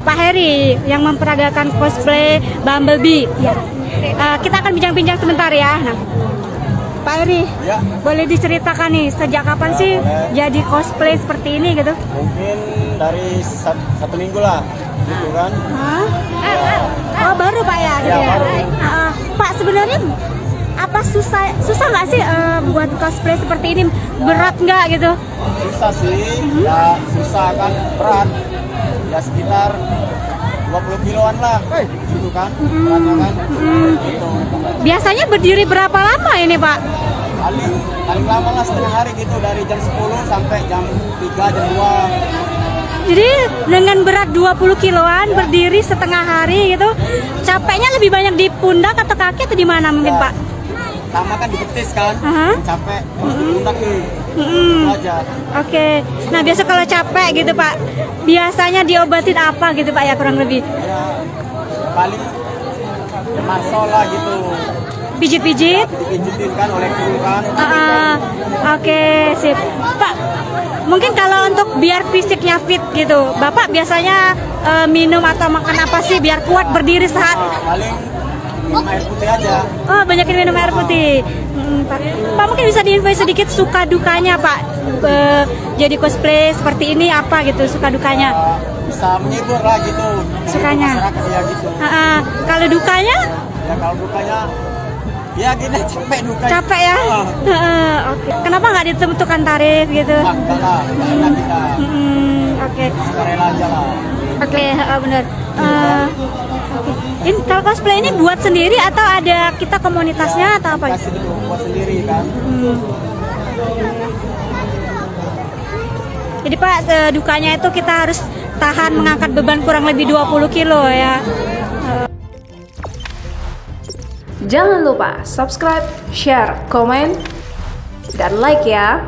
Pak Heri yang memperagakan cosplay Bumblebee. Ya. Kita akan bincang-bincang sebentar ya. Nah, Pak Heri, Ya. boleh diceritakan nih sejak kapan sih jadi cosplay seperti ini gitu? Mungkin dari satu minggu lah, gitu kan? Hah? Oh baru Pak ya? Gitu Ya, baru. Pak sebenarnya apa susah nggak sih buat cosplay seperti ini? Berat nggak gitu? Susah sih, ya susah kan, berat. Ya sekitar 20 kiloan lah, gitu kan? Beratnya kan? Gitu. Biasanya berdiri berapa lama ini Pak? Paling lama lah setengah hari gitu, dari jam 10 sampai jam 3, jam 2. Jadi dengan berat 20 kiloan berdiri setengah hari gitu, capeknya lebih banyak di pundak atau kaki atau di mana mungkin Ya. Pak? Sama kan di betis kan, capek, terus di pundak nih, itu aja. Oke. Nah biasa kalau capek gitu Pak, biasanya diobatin apa gitu Pak ya kurang lebih? Ya, paling marsol lah gitu, Pijit-pijit? dipijitin kan oleh kru kan. Oke sip. Pak, mungkin kalau untuk biar fisiknya fit gitu, Bapak biasanya minum atau makan apa sih biar kuat berdiri saat? Paling minum air putih aja. Oh, banyakin minum air putih. Pak. Pak mungkin bisa diinfo sedikit suka dukanya Pak jadi cosplay seperti ini apa gitu suka dukanya? Bisa menghibur lah gitu. Sukanya. Masyarakat ya gitu. Kalau dukanya? Ya kalau dukanya, ya gini capek dukanya. Capek ya? Oke. Kenapa nggak ditentukan tarif gitu? Enggak lah, enggak enak kita. Oke. Sukarela aja lah. Oke, benar. Ini kalau cosplay ini buat sendiri atau ada kita komunitasnya atau apa? Kasih gitu buat sendiri kan. Jadi Pak, dukanya itu kita harus tahan mengangkat beban kurang lebih 20 kilo ya. Jangan lupa subscribe, share, komen, dan like ya.